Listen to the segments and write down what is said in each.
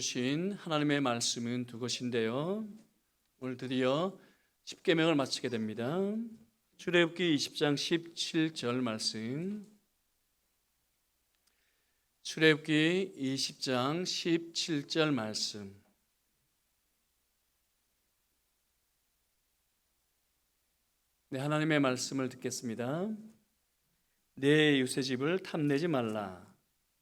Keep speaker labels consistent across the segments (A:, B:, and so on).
A: 주신 하나님의 말씀은 두 것인데요. 오늘 드디어 십계명을 마치게 됩니다. 출애굽기 20장 17절 말씀. 출애굽기 20장 17절 말씀. 네, 하나님의 말씀을 듣겠습니다. 내 이웃의 집을 탐내지 말라.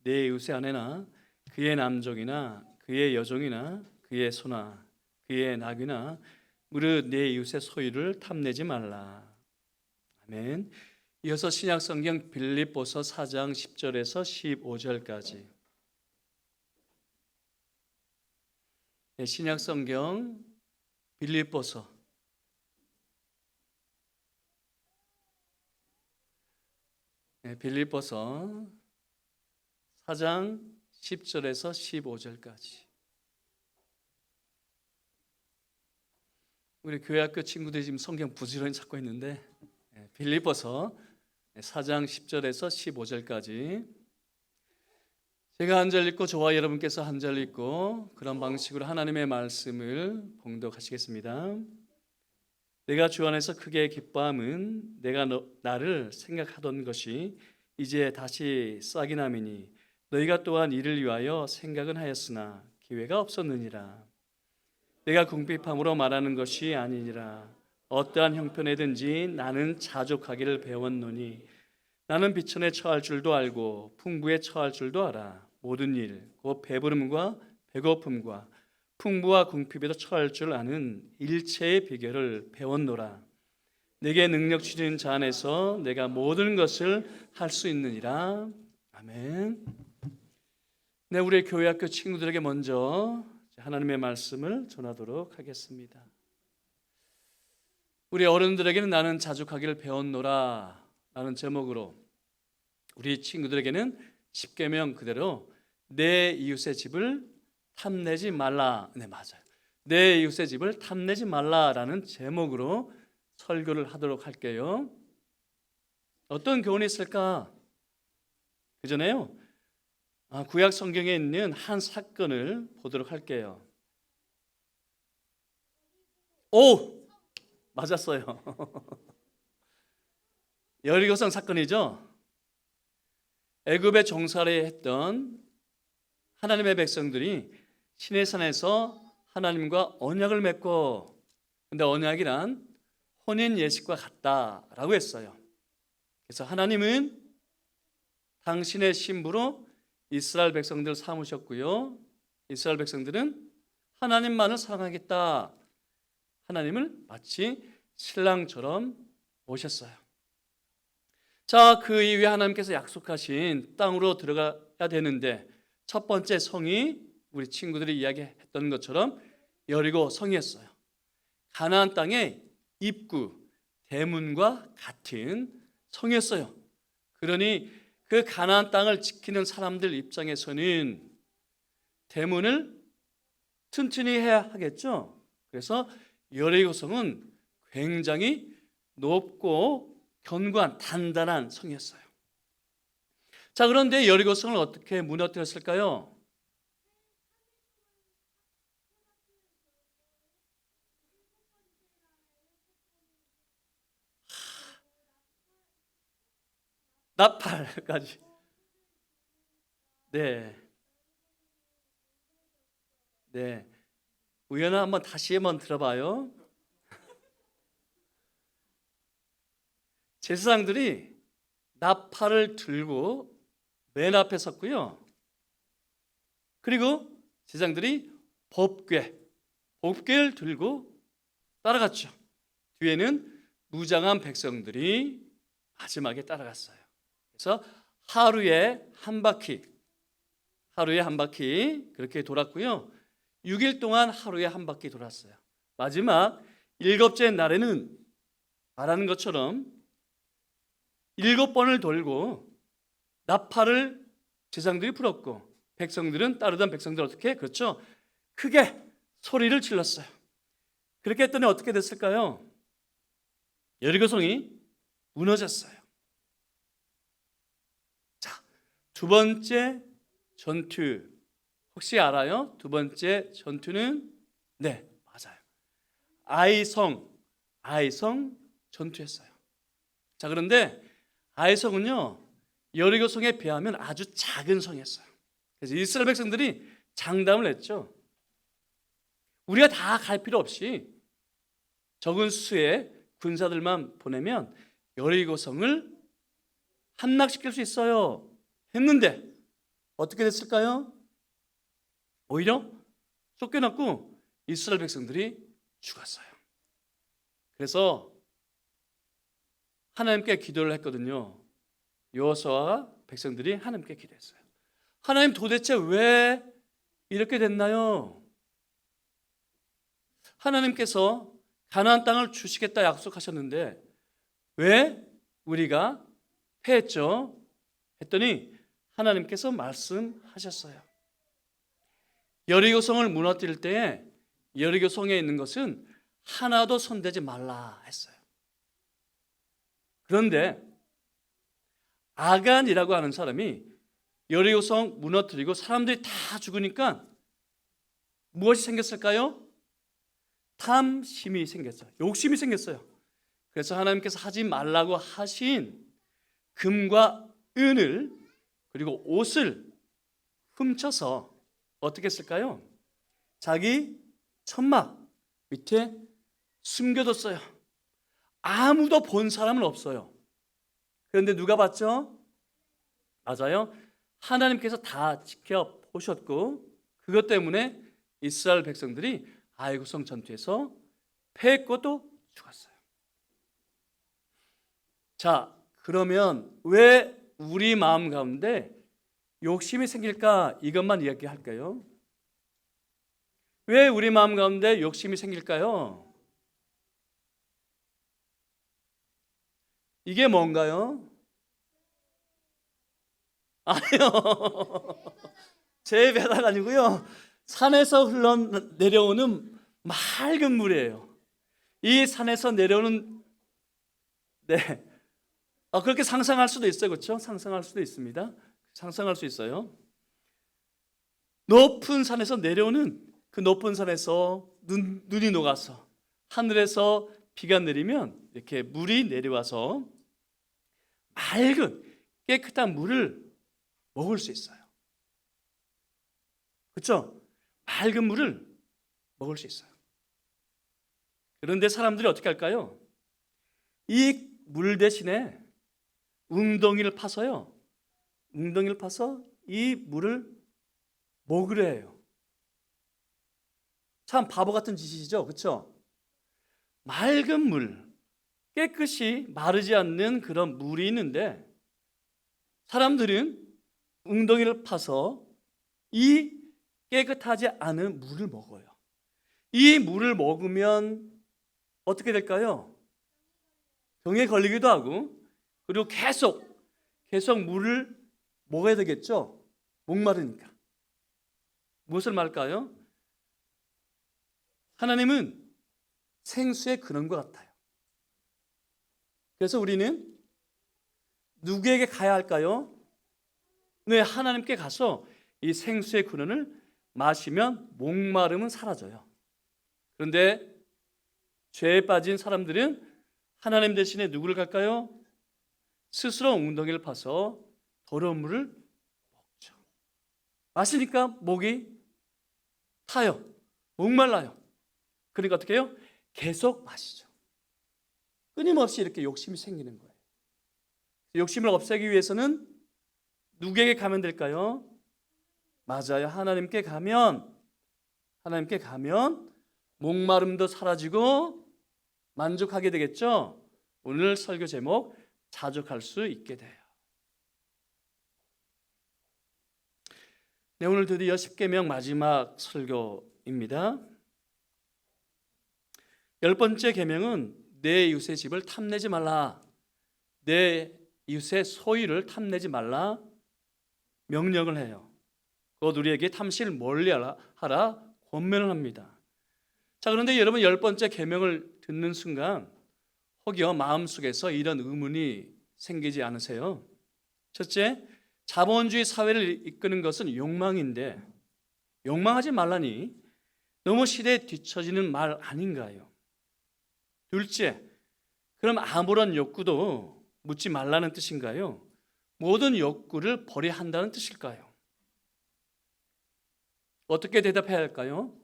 A: 내 이웃의 아내나 그의 남종이나 그의 여종이나 그의 소나 그의 낙이나 무릇 내 이웃의 소유를 탐내지 말라. 아멘. 이어서 신약성경 빌립보서 4장 10절에서 15절까지. 네, 신약성경 빌립보서 빌립보서 4장 10절에서 15절까지. 우리 교회학교 친구들이 지금 성경 부지런히 찾고 있는데 빌립보서 4장 10절에서 15절까지 제가 한 절 읽고 저와 여러분께서 한 절 읽고 그런 방식으로 하나님의 말씀을 봉독하시겠습니다. 내가 주 안에서 크게 기뻐함은 내가 나를 생각하던 것이 이제 다시 싹이 나매니 너희가 또한 이를 위하여 생각은 하였으나 기회가 없었느니라. 내가 궁핍함으로 말하는 것이 아니니라. 어떠한 형편에든지 나는 자족하기를 배웠노니 나는 비천에 처할 줄도 알고 풍부에 처할 줄도 알아. 모든 일, 곧 배부름과 배고픔과 풍부와 궁핍에도 처할 줄 아는 일체의 비결을 배웠노라. 내게 능력 주시는 자 안에서 내가 모든 것을 할 수 있느니라. 아멘. 네, 우리 교회학교 친구들에게 먼저 하나님의 말씀을 전하도록 하겠습니다. 우리 어른들에게는 나는 자족하기를 배웠노라 라는 제목으로, 우리 친구들에게는 십계명 그대로 내 이웃의 집을 탐내지 말라. 네, 맞아요. 내 이웃의 집을 탐내지 말라라는 제목으로 설교를 하도록 할게요. 어떤 교훈이 있을까? 그 전에요, 구약 성경에 있는 한 사건을 보도록 할게요. 오! 맞았어요. 여리고성 사건이죠. 애굽에 종살이 했던 하나님의 백성들이 시내산에서 하나님과 언약을 맺고, 근데 언약이란 혼인 예식과 같다라고 했어요. 그래서 하나님은 당신의 신부로 이스라엘 백성들을 삼으셨고요, 이스라엘 백성들은 하나님만을 사랑하겠다, 하나님을 마치 신랑처럼 모셨어요. 자, 그 이후에 하나님께서 약속하신 땅으로 들어가야 되는데 첫 번째 성이 우리 친구들이 이야기했던 것처럼 여리고 성이었어요. 가나안 땅의 입구, 대문과 같은 성이었어요. 그러니 그 가나안 땅을 지키는 사람들 입장에서는 대문을 튼튼히 해야 하겠죠. 그래서 여리고성은 굉장히 높고 견고한 단단한 성이었어요. 자, 그런데 여리고성을 어떻게 무너뜨렸을까요? 나팔까지. 네. 우연아, 한번 다시 한번 들어봐요. 제사장들이 나팔을 들고 맨 앞에 섰고요. 그리고 제사장들이 법궤를 들고 따라갔죠. 뒤에는 무장한 백성들이 마지막에 따라갔어요. 그래서 하루에 한 바퀴 그렇게 돌았고요. 6일 동안 하루에 한 바퀴 돌았어요. 마지막 7째 날에는 말하는 것처럼 7번을 돌고 나팔을 제사장들이 불었고 백성들은, 따르던 백성들 어떻게? 그렇죠, 크게 소리를 질렀어요. 그렇게 했더니 어떻게 됐을까요? 여리고성이 무너졌어요. 자, 두 번째 전투 혹시 알아요? 두 번째 전투는 네, 맞아요. 아이성 전투였어요. 자, 그런데 아이성은요, 여리고 성에 비하면 아주 작은 성이었어요. 그래서 이스라엘 백성들이 장담을 했죠. 우리가 다 갈 필요 없이 적은 수의 군사들만 보내면 여리고 성을 함락시킬 수 있어요 했는데 어떻게 됐을까요? 오히려 쫓겨났고 이스라엘 백성들이 죽었어요. 그래서 하나님께 기도를 했거든요. 여호수아와 백성들이 하나님께 기도했어요. 하나님, 도대체 왜 이렇게 됐나요? 하나님께서 가나안 땅을 주시겠다 약속하셨는데 왜 우리가 패했죠? 했더니 하나님께서 말씀하셨어요. 여리고 성을 무너뜨릴 때에 여리고 성에 있는 것은 하나도 손대지 말라 했어요. 그런데 아간이라고 하는 사람이 여리고 성 무너뜨리고 사람들이 다 죽으니까 무엇이 생겼을까요? 탐심이 생겼어요. 욕심이 생겼어요. 그래서 하나님께서 하지 말라고 하신 금과 은을 그리고 옷을 훔쳐서 어떻게 했을까요? 자기 천막 밑에 숨겨뒀어요. 아무도 본 사람은 없어요. 그런데 누가 봤죠? 맞아요. 하나님께서 다 지켜보셨고 그것 때문에 이스라엘 백성들이 아이고성 전투에서 패했고 또 죽었어요. 자, 그러면 왜 우리 마음 가운데 욕심이 생길까? 이것만 이야기할까요? 왜 우리 마음 가운데 욕심이 생길까요? 이게 뭔가요? 아니요. 제 배가 아니고요. 산에서 흘러내려오는 맑은 물이에요. 이 산에서 내려오는 네. 그렇게 상상할 수도 있어요. 그렇죠? 상상할 수도 있습니다. 상상할 수 있어요. 높은 산에서 내려오는 그 높은 산에서 눈이 녹아서 하늘에서 비가 내리면 이렇게 물이 내려와서 맑은 깨끗한 물을 먹을 수 있어요. 그렇죠? 맑은 물을 먹을 수 있어요. 그런데 사람들이 어떻게 할까요? 이 물 대신에 웅덩이를 파서요. 웅덩이를 파서 이 물을 먹으려 해요. 참 바보 같은 짓이죠. 그렇죠? 맑은 물, 깨끗이 마르지 않는 그런 물이 있는데 사람들은 웅덩이를 파서 이 깨끗하지 않은 물을 먹어요. 이 물을 먹으면 어떻게 될까요? 병에 걸리기도 하고 그리고 계속 물을 먹어야 되겠죠? 목마르니까. 무엇을 말까요? 하나님은 생수의 근원과 같아요. 그래서 우리는 누구에게 가야 할까요? 네, 하나님께 가서 이 생수의 근원을 마시면 목마름은 사라져요. 그런데 죄에 빠진 사람들은 하나님 대신에 누구를 갈까요? 스스로 웅덩이를 파서 더러운 물을 먹죠. 마시니까 목이 타요. 목말라요. 그러니까 어떻게 해요? 계속 마시죠. 끊임없이 이렇게 욕심이 생기는 거예요. 욕심을 없애기 위해서는 누구에게 가면 될까요? 맞아요. 하나님께 가면 목마름도 사라지고 만족하게 되겠죠? 오늘 설교 제목 자족할 수 있게 돼요. 네, 오늘 드디어 10계명 마지막 설교입니다. 10번째 계명은 내 이웃의 집을 탐내지 말라. 내 이웃의 소유를 탐내지 말라 명령을 해요. 곧 우리에게 탐실을 멀리하라 권면을 합니다. 자, 그런데 여러분 10번째 계명을 듣는 순간 혹여 마음속에서 이런 의문이 생기지 않으세요? 첫째, 자본주의 사회를 이끄는 것은 욕망인데 욕망하지 말라니 너무 시대에 뒤처지는 말 아닌가요? 둘째, 그럼 아무런 욕구도 묻지 말라는 뜻인가요? 모든 욕구를 버려야 한다는 뜻일까요? 어떻게 대답해야 할까요?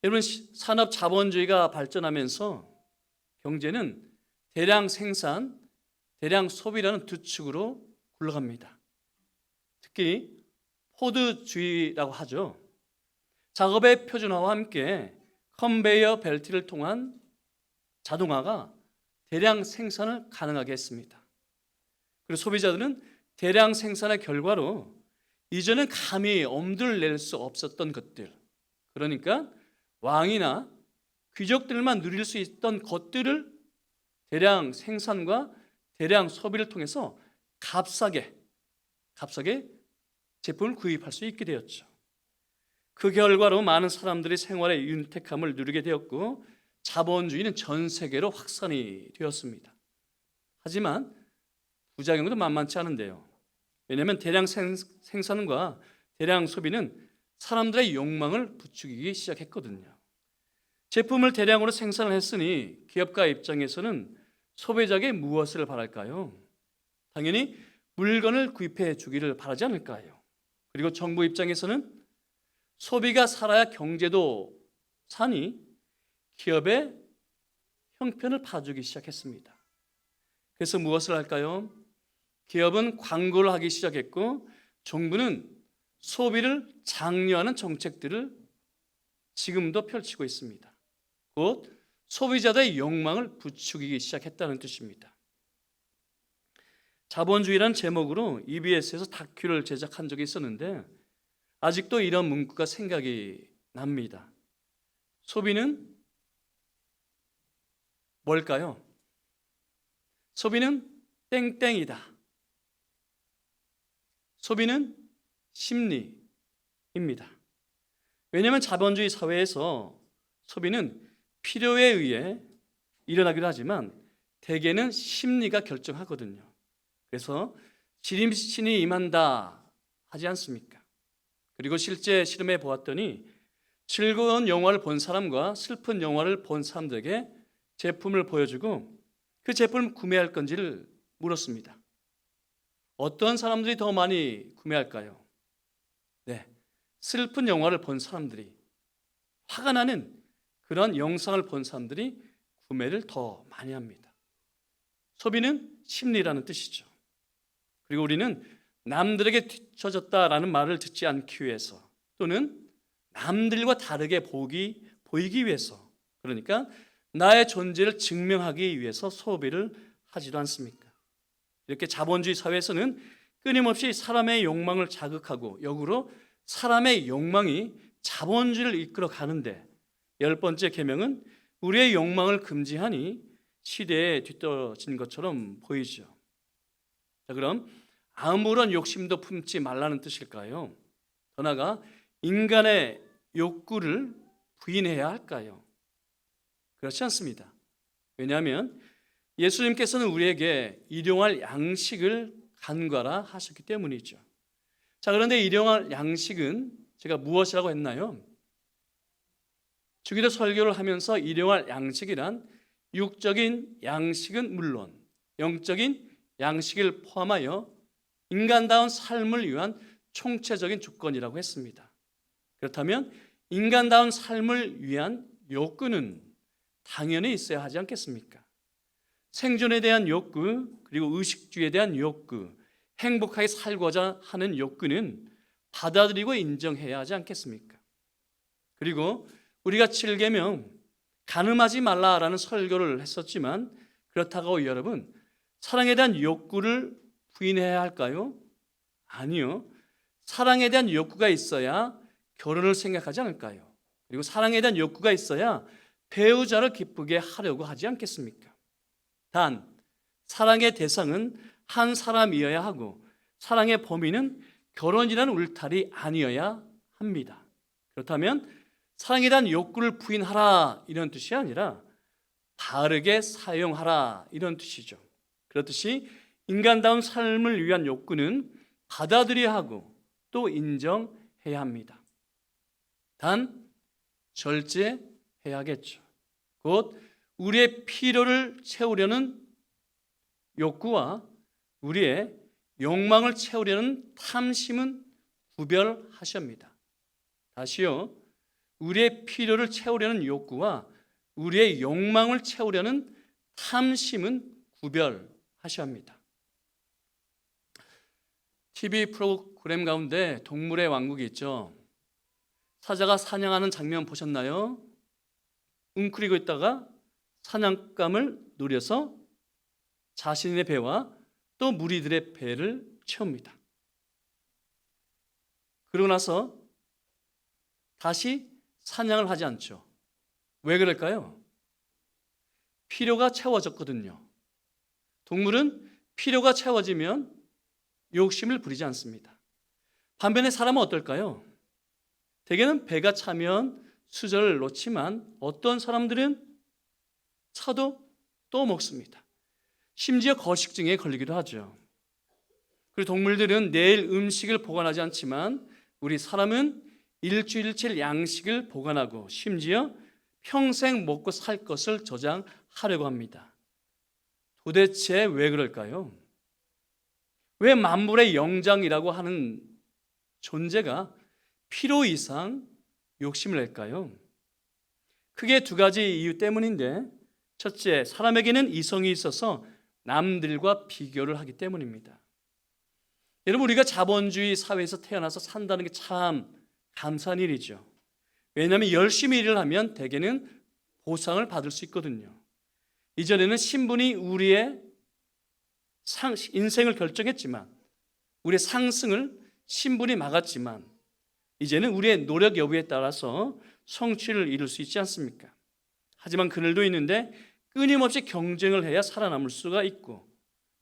A: 여러분, 산업 자본주의가 발전하면서 경제는 대량 생산, 대량 소비라는 두 축으로 굴러갑니다. 특히 포드주의라고 하죠. 작업의 표준화와 함께 컨베이어 벨트를 통한 자동화가 대량 생산을 가능하게 했습니다. 그리고 소비자들은 대량 생산의 결과로 이전엔 감히 엄두를 낼 수 없었던 것들, 그러니까 왕이나 귀족들만 누릴 수 있던 것들을 대량 생산과 대량 소비를 통해서 값싸게 제품을 구입할 수 있게 되었죠. 그 결과로 많은 사람들이 생활의 윤택함을 누리게 되었고 자본주의는 전 세계로 확산이 되었습니다. 하지만 부작용도 만만치 않은데요. 왜냐하면 대량 생산과 대량 소비는 사람들의 욕망을 부추기기 시작했거든요. 제품을 대량으로 생산을 했으니 기업가 입장에서는 소비자에게 무엇을 바랄까요? 당연히 물건을 구입해 주기를 바라지 않을까요? 그리고 정부 입장에서는 소비가 살아야 경제도 사니 기업의 형편을 봐주기 시작했습니다. 그래서 무엇을 할까요? 기업은 광고를 하기 시작했고 정부는 소비를 장려하는 정책들을 지금도 펼치고 있습니다. 곧 소비자들의 욕망을 부추기기 시작했다는 뜻입니다. 자본주의라는 제목으로 EBS에서 다큐를 제작한 적이 있었는데 아직도 이런 문구가 생각이 납니다. 소비는 뭘까요? 소비는 땡땡이다. 소비는 심리입니다. 왜냐하면 자본주의 사회에서 소비는 필요에 의해 일어나기도 하지만 대개는 심리가 결정하거든요. 그래서 지림신이 임한다 하지 않습니까? 그리고 실제 실험해 보았더니 즐거운 영화를 본 사람과 슬픈 영화를 본 사람들에게 제품을 보여주고 그 제품을 구매할 건지를 물었습니다. 어떤 사람들이 더 많이 구매할까요? 네, 슬픈 영화를 본 사람들이, 화가 나는 그런 영상을 본 사람들이 구매를 더 많이 합니다. 소비는 심리라는 뜻이죠. 그리고 우리는 남들에게 뒤처졌다라는 말을 듣지 않기 위해서 또는 남들과 다르게 보이기 위해서, 그러니까 나의 존재를 증명하기 위해서 소비를 하지도 않습니까? 이렇게 자본주의 사회에서는 끊임없이 사람의 욕망을 자극하고 역으로 사람의 욕망이 자본주의를 이끌어 가는데 10번째 계명은 우리의 욕망을 금지하니 시대에 뒤떨어진 것처럼 보이죠. 자, 그럼 아무런 욕심도 품지 말라는 뜻일까요? 더 나아가 인간의 욕구를 부인해야 할까요? 그렇지 않습니다. 왜냐하면 예수님께서는 우리에게 일용할 양식을 간과라 하셨기 때문이죠. 자, 그런데 일용할 양식은 제가 무엇이라고 했나요? 주기도 설교를 하면서 일용할 양식이란 육적인 양식은 물론 영적인 양식을 포함하여 인간다운 삶을 위한 총체적인 조건이라고 했습니다. 그렇다면 인간다운 삶을 위한 욕구는 당연히 있어야 하지 않겠습니까? 생존에 대한 욕구, 그리고 의식주에 대한 욕구, 행복하게 살고자 하는 욕구는 받아들이고 인정해야 하지 않겠습니까? 그리고 우리가 7계명 간음하지 말라라는 설교를 했었지만 그렇다고 여러분 사랑에 대한 욕구를 부인해야 할까요? 아니요. 사랑에 대한 욕구가 있어야 결혼을 생각하지 않을까요? 그리고 사랑에 대한 욕구가 있어야 배우자를 기쁘게 하려고 하지 않겠습니까? 단 사랑의 대상은 한 사람이어야 하고 사랑의 범위는 결혼이라는 울타리 아니어야 합니다. 그렇다면 사랑에 대한 욕구를 부인하라 이런 뜻이 아니라 바르게 사용하라 이런 뜻이죠. 그렇듯이 인간다운 삶을 위한 욕구는 받아들여야 하고 또 인정해야 해야 합니다. 단 절제해야겠죠. 곧 우리의 필요를 채우려는 욕구와 우리의 욕망을 채우려는 탐심은 구별하셔야 합니다. 다시요. 우리의 필요를 채우려는 욕구와 우리의 욕망을 채우려는 탐심은 구별하셔야 합니다. TV 프로그램 가운데 동물의 왕국이 있죠. 사자가 사냥하는 장면 보셨나요? 웅크리고 있다가 사냥감을 노려서 자신의 배와 또 무리들의 배를 채웁니다. 그러고 나서 다시 사냥을 하지 않죠. 왜 그럴까요? 필요가 채워졌거든요. 동물은 필요가 채워지면 욕심을 부리지 않습니다. 반면에 사람은 어떨까요? 대개는 배가 차면 수저를 놓지만 어떤 사람들은 차도 또 먹습니다. 심지어 거식증에 걸리기도 하죠. 그리고 동물들은 내일 음식을 보관하지 않지만 우리 사람은 일주일치 양식을 보관하고 심지어 평생 먹고 살 것을 저장하려고 합니다. 도대체 왜 그럴까요? 왜 만물의 영장이라고 하는 존재가 필요 이상 욕심을 낼까요? 크게 두 가지 이유 때문인데, 첫째, 사람에게는 이성이 있어서 남들과 비교를 하기 때문입니다. 여러분, 우리가 자본주의 사회에서 태어나서 산다는 게 참 감사한 일이죠. 왜냐하면 열심히 일을 하면 대개는 보상을 받을 수 있거든요. 이전에는 신분이 우리의 인생을 결정했지만, 우리의 상승을 신분이 막았지만, 이제는 우리의 노력 여부에 따라서 성취를 이룰 수 있지 않습니까? 하지만 그늘도 있는데 끊임없이 경쟁을 해야 살아남을 수가 있고,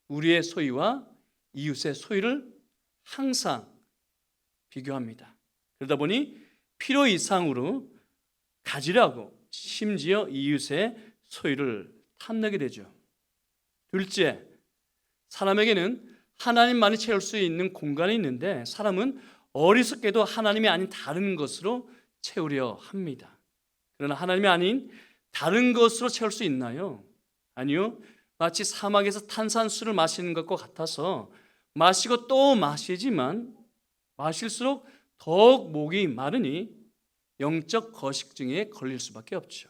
A: 우리의 소유와 이웃의 소유를 항상 비교합니다. 그러다 보니 필요 이상으로 가지려고 심지어 이웃의 소유를 탐내게 되죠. 둘째, 사람에게는 하나님만이 채울 수 있는 공간이 있는데 사람은 어리석게도 하나님이 아닌 다른 것으로 채우려 합니다. 그러나 하나님이 아닌 다른 것으로 채울 수 있나요? 아니요. 마치 사막에서 탄산수를 마시는 것과 같아서 마시고 또 마시지만 마실수록 더욱 목이 마르니 영적 거식증에 걸릴 수밖에 없죠.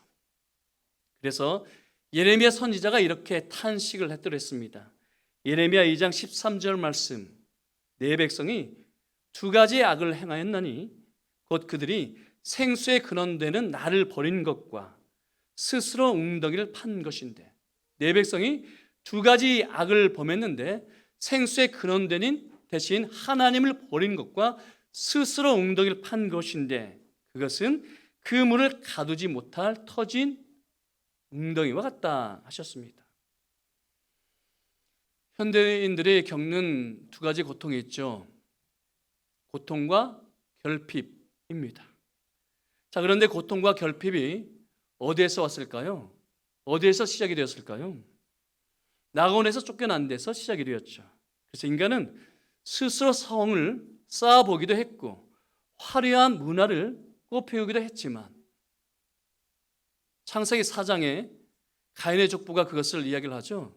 A: 그래서 예레미야 선지자가 이렇게 탄식을 했더랬습니다. 예레미야 2장 13절 말씀, 내 백성이 두 가지 악을 행하였나니 곧 그들이 생수의 근원되는 나를 버린 것과 스스로 웅덩이를 판 것인데, 내 백성이 두 가지 악을 범했는데 생수의 근원되는 대신 하나님을 버린 것과 스스로 웅덩이를 판 것인데 그것은 그 물을 가두지 못할 터진 웅덩이와 같다 하셨습니다. 현대인들이 겪는 두 가지 고통이 있죠. 고통과 결핍입니다. 자, 그런데 고통과 결핍이 어디에서 왔을까요? 어디에서 시작이 되었을까요? 낙원에서 쫓겨난 데서 시작이 되었죠. 그래서 인간은 스스로 성을 쌓아보기도 했고 화려한 문화를 꽃피우기도 했지만 창세기 4장에 가인의 족보가 그것을 이야기를 하죠.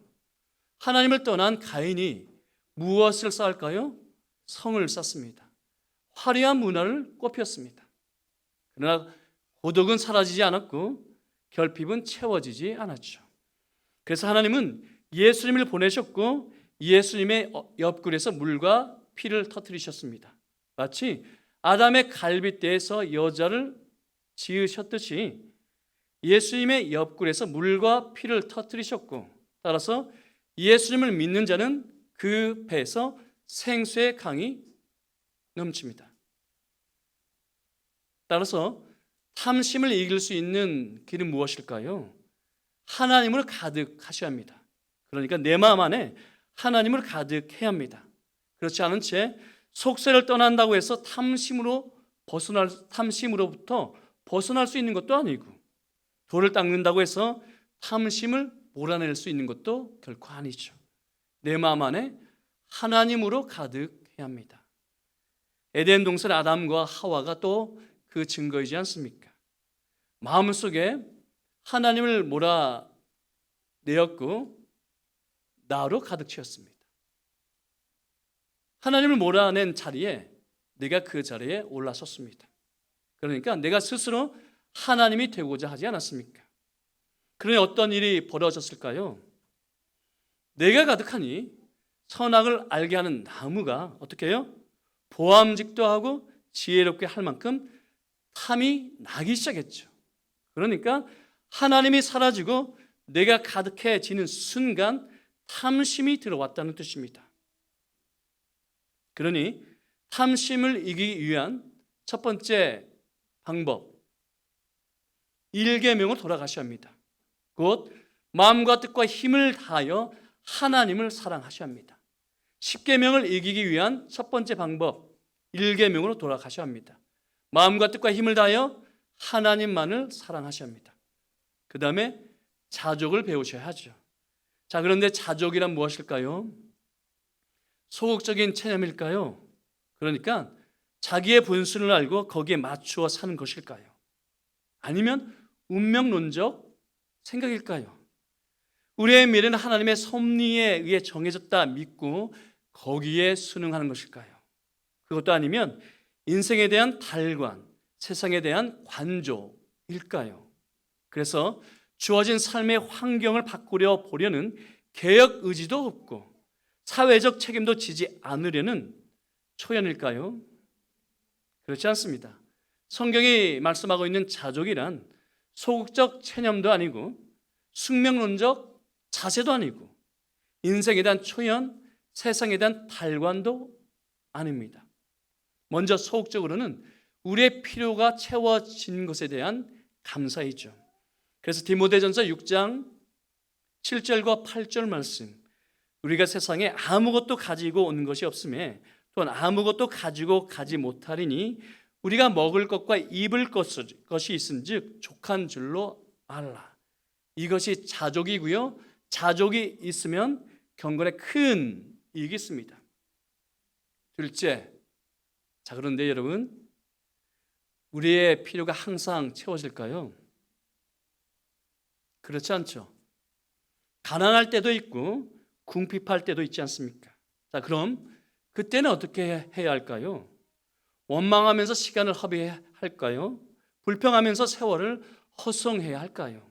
A: 하나님을 떠난 가인이 무엇을 쌓을까요? 성을 쌓습니다. 화려한 문화를 꽃피웠습니다. 그러나 고독은 사라지지 않았고 결핍은 채워지지 않았죠. 그래서 하나님은 예수님을 보내셨고 예수님의 옆구리에서 물과 피를 터뜨리셨습니다. 마치 아담의 갈빗대에서 여자를 지으셨듯이 예수님의 옆구리에서 물과 피를 터뜨리셨고, 따라서 예수님을 믿는 자는 그 배에서 생수의 강이 넘칩니다. 따라서 탐심을 이길 수 있는 길은 무엇일까요? 하나님을 가득하셔야 합니다. 그러니까 내 마음 안에 하나님을 가득해야 합니다. 그렇지 않은 채 속세를 떠난다고 해서 탐심으로부터 벗어날 수 있는 것도 아니고, 돌을 닦는다고 해서 탐심을 몰아낼 수 있는 것도 결코 아니죠. 내 마음 안에 하나님으로 가득해야 합니다. 에덴 동산 아담과 하와가 또 그 증거이지 않습니까? 마음속에 하나님을 몰아내었고 나로 가득 채웠습니다. 하나님을 몰아낸 자리에 내가 그 자리에 올라섰습니다. 그러니까 내가 스스로 하나님이 되고자 하지 않았습니까? 그러니 어떤 일이 벌어졌을까요? 내가 가득하니 선악을 알게 하는 나무가 어떻게 해요? 보암직도 하고 지혜롭게 할 만큼 탐이 나기 시작했죠. 그러니까 하나님이 사라지고 내가 가득해지는 순간 탐심이 들어왔다는 뜻입니다. 그러니 탐심을 이기기 위한 첫 번째 방법, 1계명으로 돌아가셔야 합니다. 곧 마음과 뜻과 힘을 다하여 하나님을 사랑하셔야 합니다. 10계명을 이기기 위한 첫 번째 방법, 1계명으로 돌아가셔야 합니다. 마음과 뜻과 힘을 다하여 하나님만을 사랑하셔야 합니다. 그 다음에 자족을 배우셔야 하죠. 자, 그런데 자족이란 무엇일까요? 소극적인 체념일까요? 그러니까 자기의 분수를 알고 거기에 맞추어 사는 것일까요? 아니면 운명론적 생각일까요? 우리의 미래는 하나님의 섭리에 의해 정해졌다 믿고 거기에 순응하는 것일까요? 그것도 아니면 인생에 대한 달관, 세상에 대한 관조일까요? 그래서 주어진 삶의 환경을 바꾸려 보려는 개혁 의지도 없고 사회적 책임도 지지 않으려는 초연일까요? 그렇지 않습니다. 성경이 말씀하고 있는 자족이란 소극적 체념도 아니고 숙명론적 자세도 아니고 인생에 대한 초연, 세상에 대한 달관도 아닙니다. 먼저 소극적으로는 우리의 필요가 채워진 것에 대한 감사이죠. 그래서 디모데전서 6장 7절과 8절 말씀, 우리가 세상에 아무것도 가지고 온 것이 없음에 또한 아무것도 가지고 가지 못하리니 우리가 먹을 것과 입을 것이 있은즉 족한 줄로 알라. 이것이 자족이고요. 자족이 있으면 경건에 큰 이익이 있습니다. 둘째, 자 그런데 여러분, 우리의 필요가 항상 채워질까요? 그렇지 않죠. 가난할 때도 있고 궁핍할 때도 있지 않습니까? 자, 그럼 그때는 어떻게 해야 할까요? 원망하면서 시간을 허비해야 할까요? 불평하면서 세월을 허송해야 할까요?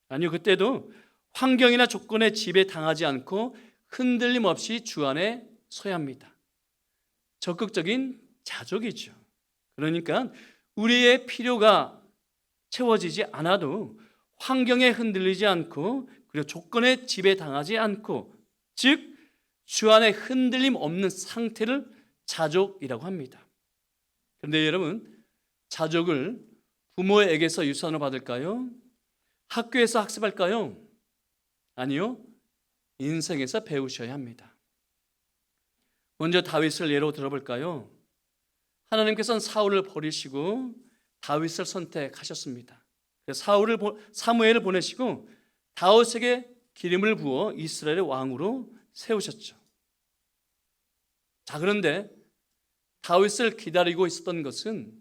A: 아니요, 그때도 환경이나 조건에 지배당하지 않고 흔들림 없이 주 안에 서야 합니다. 적극적인 자족이죠. 그러니까 우리의 필요가 채워지지 않아도 환경에 흔들리지 않고 그리고 조건에 지배당하지 않고 즉 주 안에 흔들림 없는 상태를 자족이라고 합니다. 그런데 여러분, 자족을 부모에게서 유산으로 받을까요? 학교에서 학습할까요? 아니요, 인생에서 배우셔야 합니다. 먼저 다윗을 예로 들어볼까요? 하나님께서는 사울을 버리시고 다윗을 선택하셨습니다. 사무엘을 보내시고 다윗에게 기름을 부어 이스라엘의 왕으로 세우셨죠. 자, 그런데 다윗을 기다리고 있었던 것은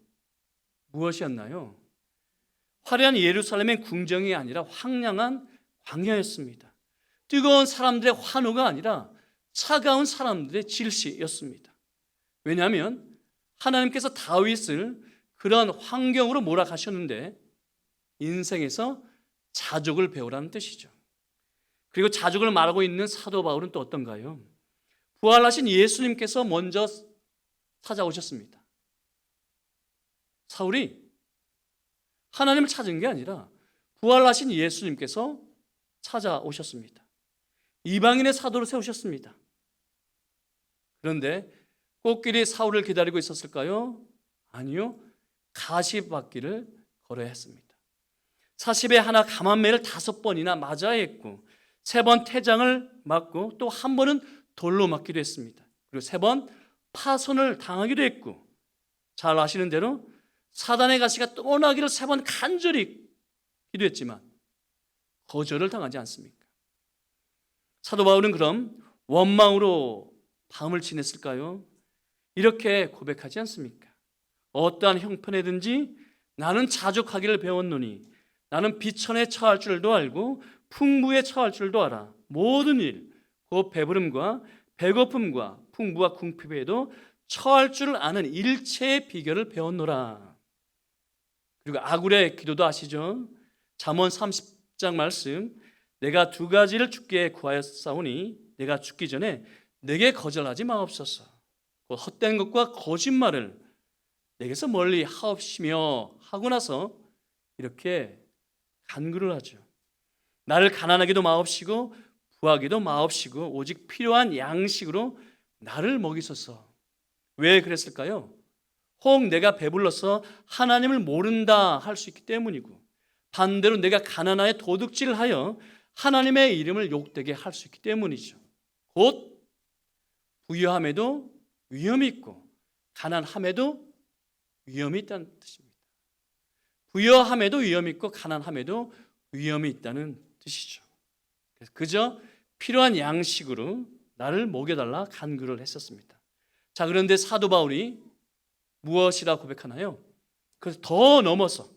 A: 무엇이었나요? 화려한 예루살렘의 궁정이 아니라 황량한 광야였습니다. 뜨거운 사람들의 환호가 아니라 차가운 사람들의 질시였습니다. 왜냐하면 하나님께서 다윗을 그런 환경으로 몰아가셨는데 인생에서 자족을 배우라는 뜻이죠. 그리고 자족을 말하고 있는 사도 바울은 또 어떤가요? 부활하신 예수님께서 먼저 찾아오셨습니다. 사울이 하나님을 찾은 게 아니라 부활하신 예수님께서 찾아오셨습니다. 이방인의 사도로 세우셨습니다. 그런데 꽃길이 사울을 기다리고 있었을까요? 아니요, 가시밭길을 걸어야 했습니다. 40에 하나 감한매를 5번이나 맞아야 했고 3번 태장을 맞고 또 한 번은 돌로 맞기도 했습니다. 그리고 3번 파손을 당하기도 했고 잘 아시는 대로 사단의 가시가 떠나기를 3번 간절히 기도했지만 거절을 당하지 않습니까? 사도 바울은 그럼 원망으로 밤을 지냈을까요? 이렇게 고백하지 않습니까? 어떠한 형편에든지 나는 자족하기를 배웠노니 나는 비천에 처할 줄도 알고 풍부에 처할 줄도 알아. 모든 일, 곧 배부름과 배고픔과 풍부와 궁핍에도 처할 줄 아는 일체의 비결을 배웠노라. 그리고 아굴의 기도도 아시죠? 잠언 30장 말씀, 내가 두 가지를 주께 구하였사오니 내가 죽기 전에 내게 거절하지 마옵소서. 곧 헛된 것과 거짓말을 내게서 멀리 하옵시며 하고 나서 이렇게 간구를 하죠. 나를 가난하게도 마옵시고 부하게도 마옵시고 오직 필요한 양식으로 나를 먹이소서. 왜 그랬을까요? 혹 내가 배불러서 하나님을 모른다 할 수 있기 때문이고, 반대로 내가 가난하여 도둑질을 하여 하나님의 이름을 욕되게 할 수 있기 때문이죠. 곧 부유함에도 위험이 있고 가난함에도 위험이 있다는 뜻입니다. 부유함에도 위험이 있고 가난함에도 위험이 있다는 뜻이죠. 그래서 그저 필요한 양식으로 나를 먹여달라 간구를 했었습니다. 자, 그런데 사도 바울이 무엇이라 고백하나요? 그래서 더 넘어서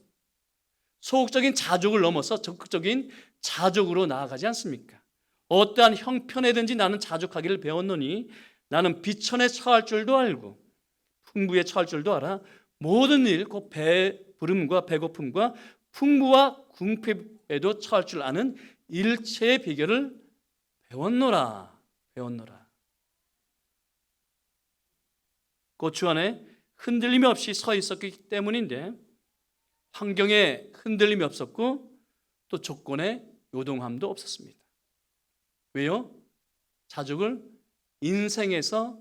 A: 소극적인 자족을 넘어서 적극적인 자족으로 나아가지 않습니까? 어떠한 형편에든지 나는 자족하기를 배웠노니 나는 비천에 처할 줄도 알고 풍부에 처할 줄도 알아. 모든 일, 곧 배부름과 배고픔과 풍부와 궁핍에도 처할 줄 아는 일체의 비결을 배웠노라. 고추 안에 흔들림이 없이 서 있었기 때문인데, 환경에 흔들림이 없었고 또 조건에 요동함도 없었습니다. 왜요? 자족을 인생에서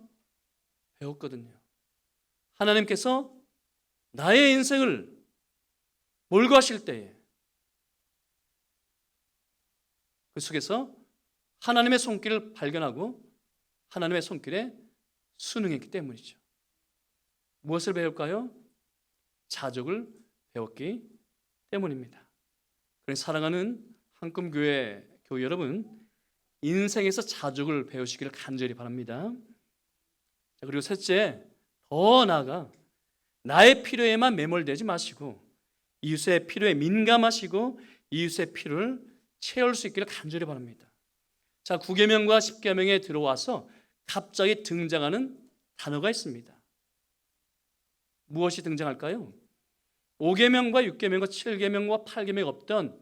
A: 배웠거든요. 하나님께서 나의 인생을 몰고 하실 때에 그 속에서 하나님의 손길을 발견하고 하나님의 손길에 순응했기 때문이죠. 무엇을 배울까요? 자족을 배웠기 때문입니다. 그래서 사랑하는 한금교회 교회 여러분, 인생에서 자족을 배우시기를 간절히 바랍니다. 그리고 셋째, 더 나아가 나의 필요에만 매몰되지 마시고 이웃의 필요에 민감하시고 이웃의 필요를 채울 수 있기를 간절히 바랍니다. 자, 9계명과 10계명에 들어와서 갑자기 등장하는 단어가 있습니다. 무엇이 등장할까요? 5계명과 6계명과 7계명과 8계명에 없던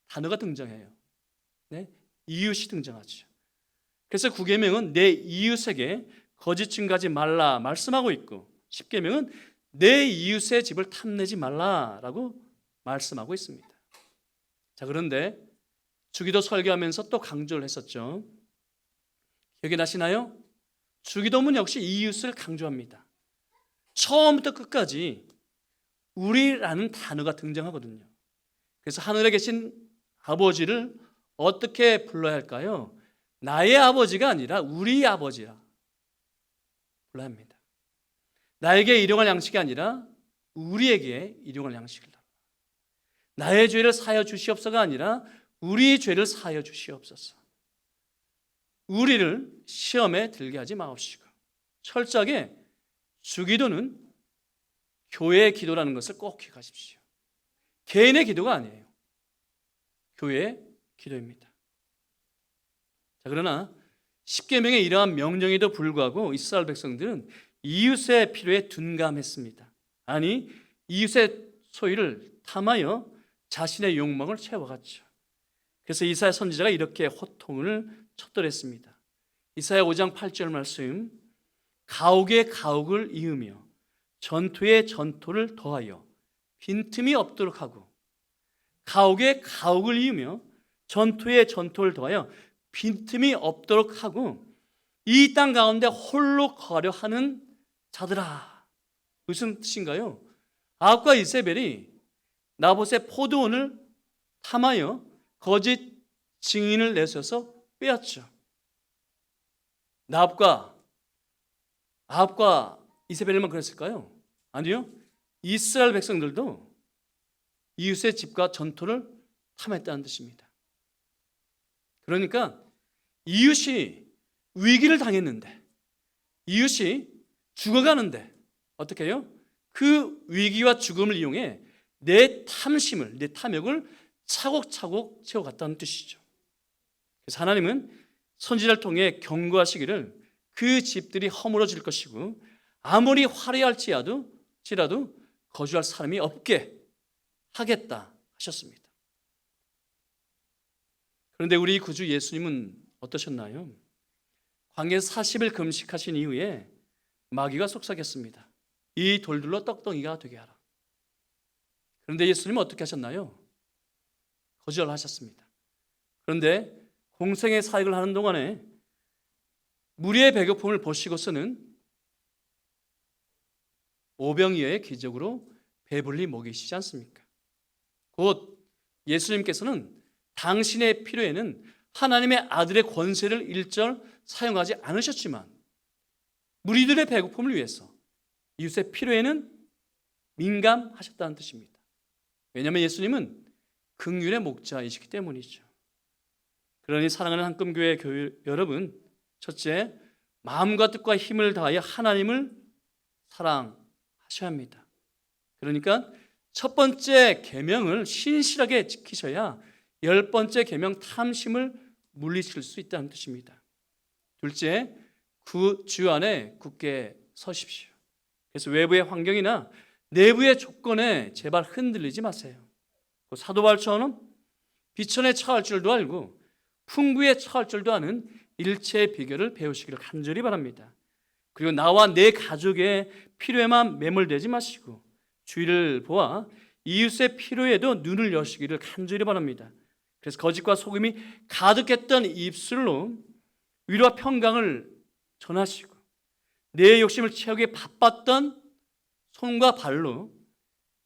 A: 단어가 등장해요. 네? 이웃이 등장하죠. 그래서 9계명은 내 이웃에게 거짓 증거하지 말라 말씀하고 있고 10계명은 내 이웃의 집을 탐내지 말라라고 말씀하고 있습니다. 자, 그런데 주기도 설교하면서 또 강조를 했었죠. 기억이 나시나요? 주기도문 역시 이웃을 강조합니다. 처음부터 끝까지 우리라는 단어가 등장하거든요. 그래서 하늘에 계신 아버지를 어떻게 불러야 할까요? 나의 아버지가 아니라 우리 아버지라 불러야 합니다. 나에게 일용할 양식이 아니라 우리에게 일용할 양식을 달라. 나의 죄를 사하여 주시옵소서가 아니라 우리 죄를 사하여 주시옵소서. 우리를 시험에 들게 하지 마옵시고, 철저하게 주기도는 교회의 기도라는 것을 꼭 기억하십시오. 개인의 기도가 아니에요. 교회의 기도입니다. 자, 그러나 10계명의 이러한 명령에도 불구하고 이스라엘 백성들은 이웃의 필요에 둔감했습니다. 아니, 이웃의 소유를 탐하여 자신의 욕망을 채워갔죠. 그래서 이사야 선지자가 이렇게 호통을 쳤더랬습니다. 이사야 5장 8절 말씀, 가옥에 가옥을 이으며 전토에 전토를 더하여 빈틈이 없도록 하고, 가옥에 가옥을 이으며 전토에 전토를 더하여 빈틈이 없도록 하고 이 땅 가운데 홀로 거려 하는 자들아. 무슨 뜻인가요? 아합과 이세벨이 나봇의 포도원을 탐하여 거짓 증인을 내세워서 빼앗죠. 아합과 이세벨만 그랬을까요? 아니요. 이스라엘 백성들도 이웃의 집과 전토를 탐했다는 뜻입니다. 그러니까 이웃이 위기를 당했는데, 이웃이 죽어가는데 어떻게 해요? 그 위기와 죽음을 이용해 내 탐심을, 내 탐욕을 차곡차곡 채워갔다는 뜻이죠. 그래서 하나님은 선지자를 통해 경고하시기를 그 집들이 허물어질 것이고 아무리 화려할지라도 거주할 사람이 없게 하겠다 하셨습니다. 그런데 우리 구주 예수님은 어떠셨나요? 광야 40일 금식하신 이후에 마귀가 속삭였습니다. 이 돌들로 떡덩이가 되게 하라. 그런데 예수님은 어떻게 하셨나요? 거절하셨습니다. 그런데 공생의 사역을 하는 동안에 무리의 배고픔을 보시고서는 오병이어의 기적으로 배불리 먹이시지 않습니까? 곧 예수님께서는 당신의 필요에는 하나님의 아들의 권세를 일절 사용하지 않으셨지만 무리들의 배고픔을 위해서 이웃의 필요에는 민감하셨다는 뜻입니다. 왜냐하면 예수님은 긍휼의 목자이시기 때문이죠. 그러니 사랑하는 한금교회 교회 여러분, 첫째, 마음과 뜻과 힘을 다하여 하나님을 사랑하셔야 합니다. 그러니까 첫 번째 계명을 신실하게 지키셔야 10번째 계명 탐심을 물리칠 수 있다는 뜻입니다. 둘째, 그 주 안에 굳게 서십시오. 그래서 외부의 환경이나 내부의 조건에 제발 흔들리지 마세요. 사도 바울처럼 비천에 처할 줄도 알고 풍부에 처할 줄도 아는 일체의 비결을 배우시기를 간절히 바랍니다. 그리고 나와 내 가족의 필요에만 매몰되지 마시고 주위를 보아 이웃의 필요에도 눈을 여시기를 간절히 바랍니다. 그래서 거짓과 속임이 가득했던 입술로 위로와 평강을 전하시고 내 욕심을 채우기에 바빴던 손과 발로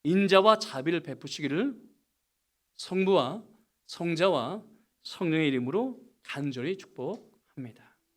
A: 인자와 자비를 베푸시기를 성부와 성자와 성령의 이름으로 간절히 축복합니다.